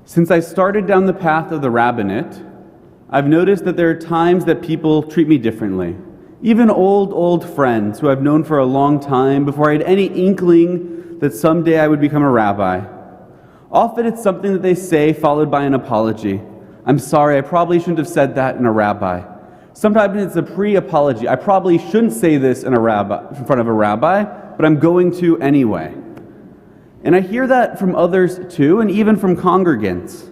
Since I started down the path of the rabbinate, I've noticed that there are times that people treat me differently. Even old friends who I've known for a long time before I had any inkling that someday I would become a rabbi. Often it's something that they say followed by an apology. I'm sorry, I probably shouldn't have said that in a rabbi. Sometimes it's a pre-apology. I probably shouldn't say this in front of a rabbi, but I'm going to anyway. And I hear that from others too, and even from congregants.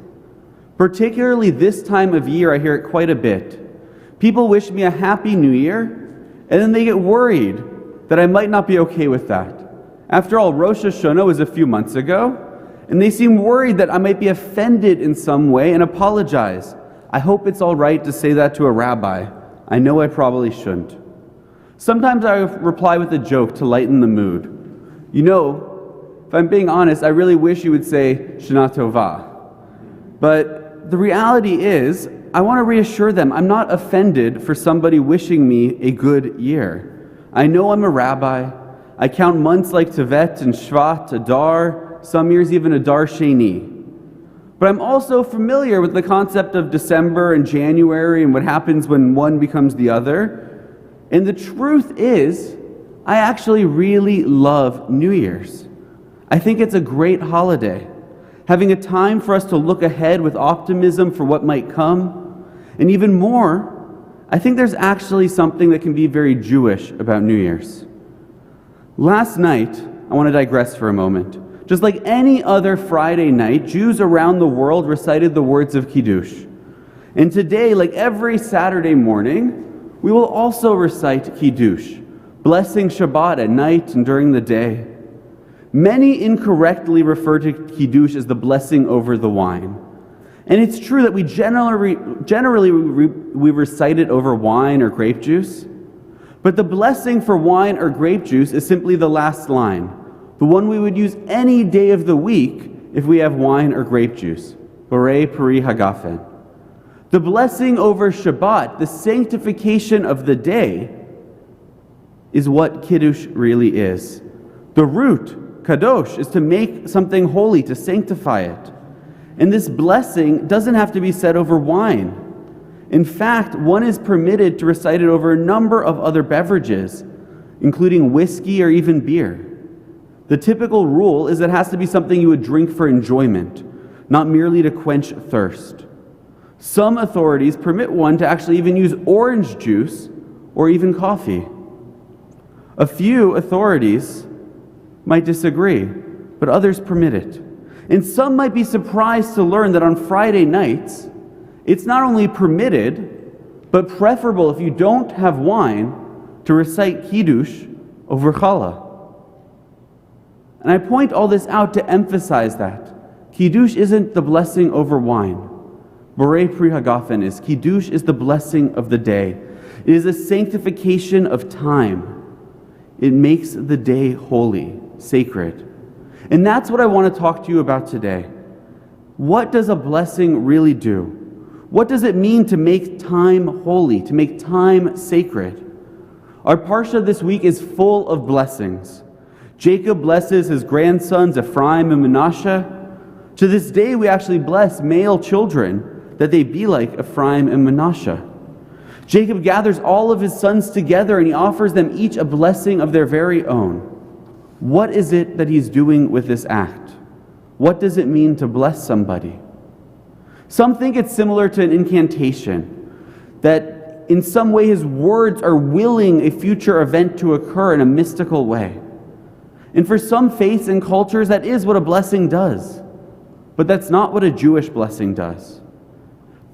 Particularly this time of year, I hear it quite a bit. People wish me a happy new year, and then they get worried that I might not be okay with that. After all, Rosh Hashanah was a few months ago, and they seem worried that I might be offended in some way and apologize. I hope it's all right to say that to a rabbi. I know I probably shouldn't. Sometimes I reply with a joke to lighten the mood. You know, if I'm being honest, I really wish you would say Shana Tova. But the reality is, I want to reassure them I'm not offended for somebody wishing me a good year. I know I'm a rabbi. I count months like Tevet and Shvat, Adar, some years even Adar Sheni. But I'm also familiar with the concept of December and January and what happens when one becomes the other. And the truth is, I actually really love New Year's. I think it's a great holiday, having a time for us to look ahead with optimism for what might come. And even more, I think there's actually something that can be very Jewish about New Year's. Last night, I want to digress for a moment. Just like any other Friday night, Jews around the world recited the words of Kiddush. And today, like every Saturday morning, we will also recite Kiddush, blessing Shabbat at night and during the day. Many incorrectly refer to Kiddush as the blessing over the wine. And it's true that we generally recite it over wine or grape juice. But the blessing for wine or grape juice is simply the last line, the one we would use any day of the week if we have wine or grape juice. Borei Peri Hagafen. The blessing over Shabbat, the sanctification of the day, is what Kiddush really is. The root, Kadosh, is to make something holy, to sanctify it. And this blessing doesn't have to be said over wine. In fact, one is permitted to recite it over a number of other beverages, including whiskey or even beer. The typical rule is it has to be something you would drink for enjoyment, not merely to quench thirst. Some authorities permit one to actually even use orange juice or even coffee. A few authorities might disagree, but others permit it. And some might be surprised to learn that on Friday nights, it's not only permitted, but preferable if you don't have wine to recite Kiddush over challah. And I point all this out to emphasize that Kiddush isn't the blessing over wine. Borei Pri Hagafen is. Kiddush is the blessing of the day. It is a sanctification of time. It makes the day holy, sacred. And that's what I want to talk to you about today. What does a blessing really do? What does it mean to make time holy, to make time sacred? Our parsha this week is full of blessings. Jacob blesses his grandsons Ephraim and Manasseh. To this day, we actually bless male children that they be like Ephraim and Manasseh. Jacob gathers all of his sons together and he offers them each a blessing of their very own. What is it that he's doing with this act? What does it mean to bless somebody? Some think it's similar to an incantation, that in some way his words are willing a future event to occur in a mystical way. And for some faiths and cultures, that is what a blessing does. But that's not what a Jewish blessing does.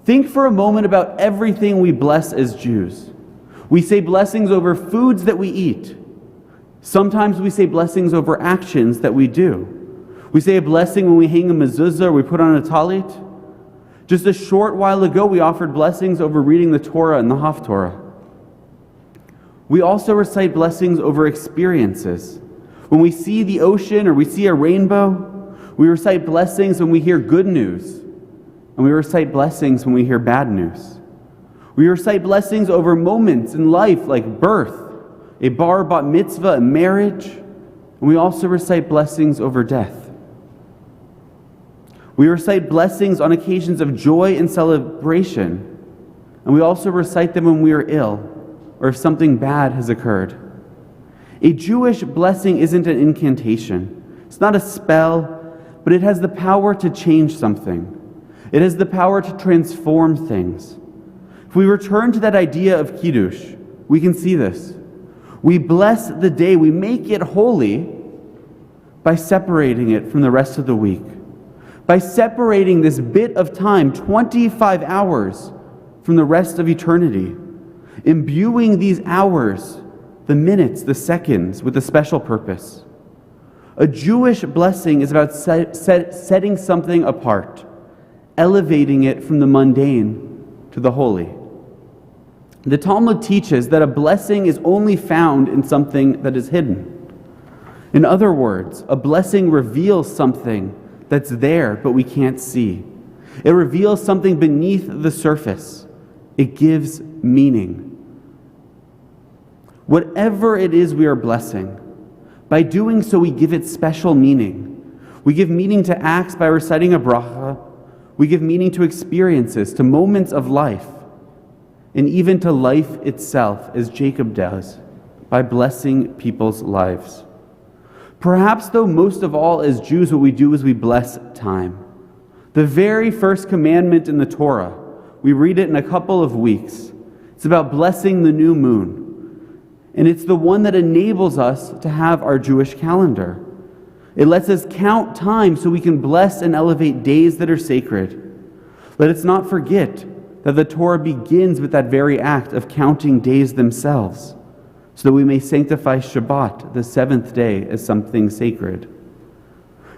Think for a moment about everything we bless as Jews. We say blessings over foods that we eat. Sometimes we say blessings over actions that we do. We say a blessing when we hang a mezuzah or we put on a talit. Just a short while ago, we offered blessings over reading the Torah and the Haftorah. We also recite blessings over experiences. When we see the ocean or we see a rainbow, we recite blessings when we hear good news. And we recite blessings when we hear bad news. We recite blessings over moments in life like birth, a bar bat mitzvah, a marriage. And we also recite blessings over death. We recite blessings on occasions of joy and celebration, and we also recite them when we are ill or if something bad has occurred. A Jewish blessing isn't an incantation. It's not a spell, but it has the power to change something. It has the power to transform things. If we return to that idea of Kiddush, we can see this. We bless the day, we make it holy by separating it from the rest of the week. By separating this bit of time, 25 hours, from the rest of eternity. Imbuing these hours, the minutes, the seconds, with a special purpose. A Jewish blessing is about setting something apart, elevating it from the mundane to the holy. The Talmud teaches that a blessing is only found in something that is hidden. In other words, a blessing reveals something that's there but we can't see. It reveals something beneath the surface. It gives meaning. Whatever it is we are blessing, by doing so we give it special meaning. We give meaning to acts by reciting a bracha. We give meaning to experiences, to moments of life, and even to life itself, as Jacob does, by blessing people's lives. Perhaps, though, most of all as Jews, what we do is we bless time. The very first commandment in the Torah, we read it in a couple of weeks. It's about blessing the new moon. And it's the one that enables us to have our Jewish calendar. It lets us count time so we can bless and elevate days that are sacred. Let us not forget that the Torah begins with that very act of counting days themselves, so that we may sanctify Shabbat, the seventh day, as something sacred.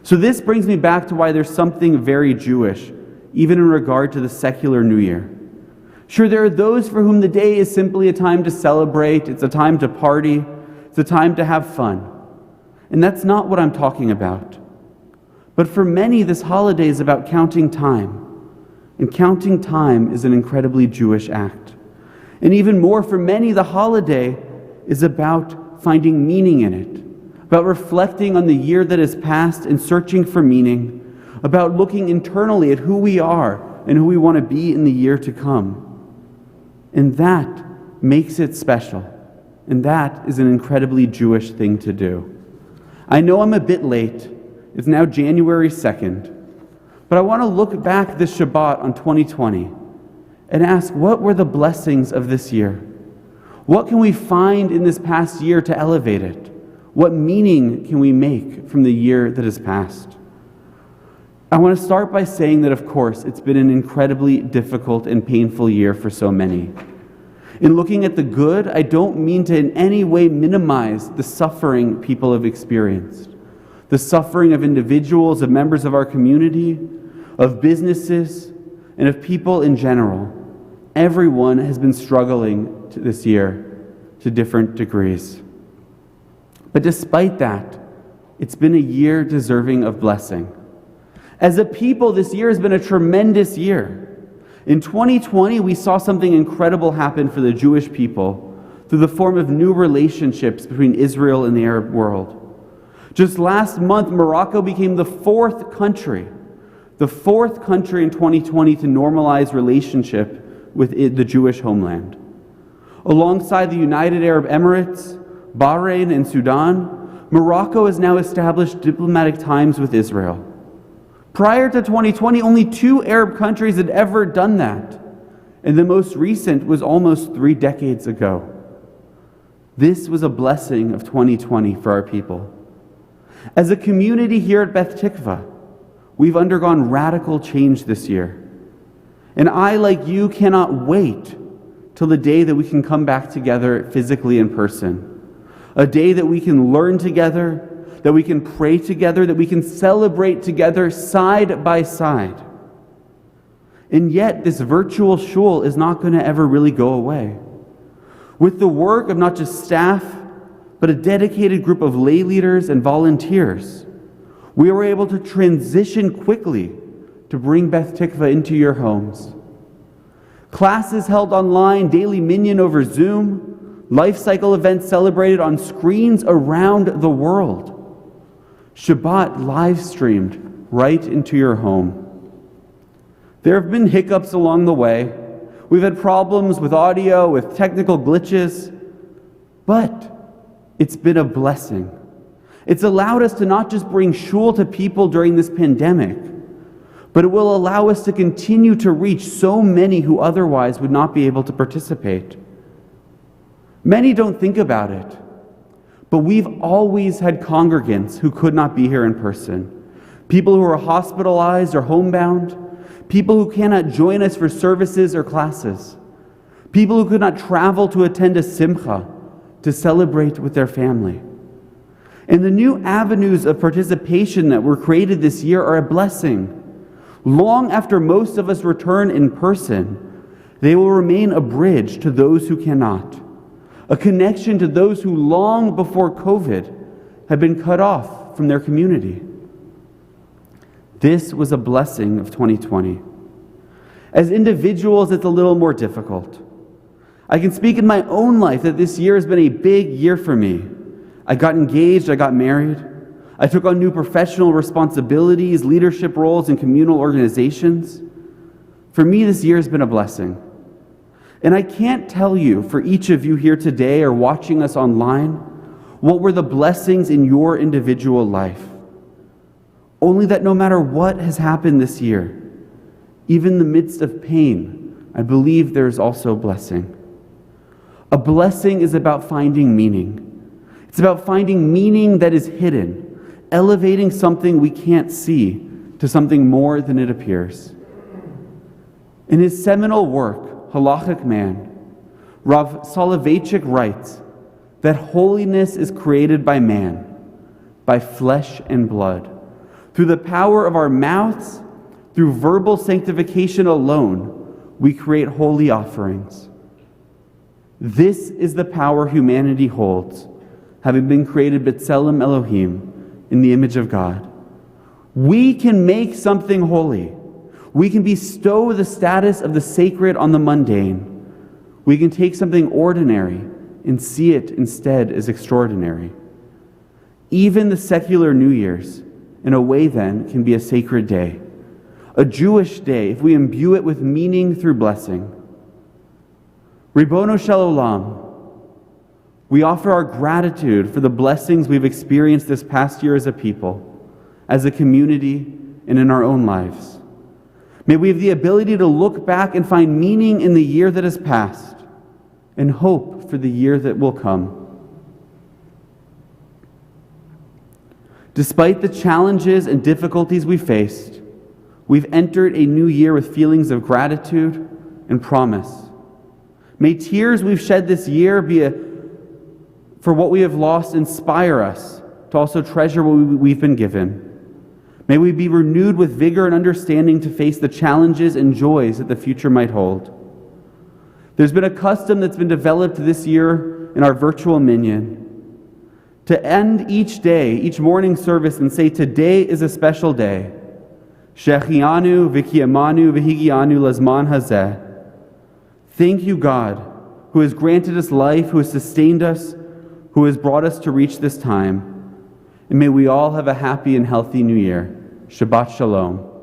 So this brings me back to why there's something very Jewish, even in regard to the secular New Year. Sure, there are those for whom the day is simply a time to celebrate, it's a time to party, it's a time to have fun. And that's not what I'm talking about. But for many, this holiday is about counting time. And counting time is an incredibly Jewish act. And even more, for many, the holiday is about finding meaning in it, about reflecting on the year that has passed and searching for meaning, about looking internally at who we are and who we want to be in the year to come. And that makes it special. And that is an incredibly Jewish thing to do. I know I'm a bit late. It's now January 2nd. But I want to look back this Shabbat on 2020 and ask, what were the blessings of this year? What can we find in this past year to elevate it? What meaning can we make from the year that has passed? I want to start by saying that, of course, it's been an incredibly difficult and painful year for so many. In looking at the good, I don't mean to in any way minimize the suffering people have experienced. The suffering of individuals, of members of our community, of businesses, and of people in general. Everyone has been struggling this year to different degrees. But despite that, it's been a year deserving of blessing. As a people, this year has been a tremendous year. In 2020, we saw something incredible happen for the Jewish people through the form of new relationships between Israel and the Arab world. Just last month, Morocco became the fourth country in 2020 to normalize relationship with the Jewish homeland. Alongside the United Arab Emirates, Bahrain, and Sudan, Morocco has now established diplomatic ties with Israel. Prior to 2020, only 2 Arab countries had ever done that, and the most recent was almost 3 decades ago. This was a blessing of 2020 for our people. As a community here at Beth Tikva, we've undergone radical change this year. And I, like you, cannot wait till the day that we can come back together physically in person. A day that we can learn together, that we can pray together, that we can celebrate together side by side. And yet, this virtual shul is not going to ever really go away. With the work of not just staff, but a dedicated group of lay leaders and volunteers, we were able to transition quickly to bring Beth Tikva into your homes. Classes held online, daily minyan over Zoom, life cycle events celebrated on screens around the world. Shabbat live streamed right into your home. There have been hiccups along the way. We've had problems with audio, with technical glitches, but it's been a blessing. It's allowed us to not just bring shul to people during this pandemic, but it will allow us to continue to reach so many who otherwise would not be able to participate. Many don't think about it, but we've always had congregants who could not be here in person. People who are hospitalized or homebound, people who cannot join us for services or classes, people who could not travel to attend a simcha to celebrate with their family. And the new avenues of participation that were created this year are a blessing. Long after most of us return in person, they will remain a bridge to those who cannot, a connection to those who long before COVID had been cut off from their community. This was a blessing of 2020. As individuals, it's a little more difficult. I can speak in my own life that this year has been a big year for me. I got engaged, I got married. I took on new professional responsibilities, leadership roles in communal organizations. For me, this year has been a blessing. And I can't tell you for each of you here today or watching us online what were the blessings in your individual life. Only that no matter what has happened this year, even in the midst of pain, I believe there is also blessing. A blessing is about finding meaning. It's about finding meaning that is hidden, elevating something we can't see to something more than it appears. In his seminal work, Halachic Man, Rav Soloveitchik writes that holiness is created by man, by flesh and blood. Through the power of our mouths, through verbal sanctification alone, we create holy offerings. This is the power humanity holds, having been created B'Tselem Elohim, in the image of God. We can make something holy. We can bestow the status of the sacred on the mundane. We can take something ordinary and see it instead as extraordinary. Even the secular New Year's, in a way then, can be a sacred day. A Jewish day, if we imbue it with meaning through blessing. Ribono Shel Olam, we offer our gratitude for the blessings we've experienced this past year as a people, as a community, and in our own lives. May we have the ability to look back and find meaning in the year that has passed and hope for the year that will come. Despite the challenges and difficulties we faced, we've entered a new year with feelings of gratitude and promise. May tears we've shed this year for what we have lost inspire us to also treasure what we've been given. May we be renewed with vigor and understanding to face the challenges and joys that the future might hold. There's been a custom that's been developed this year in our virtual minyan to end each day, each morning service, and say, today is a special day. Shechianu v'kiyamanu v'higianu lazman hazeh. Thank you, God, who has granted us life, who has sustained us, who has brought us to reach this time. And may we all have a happy and healthy new year. Shabbat Shalom.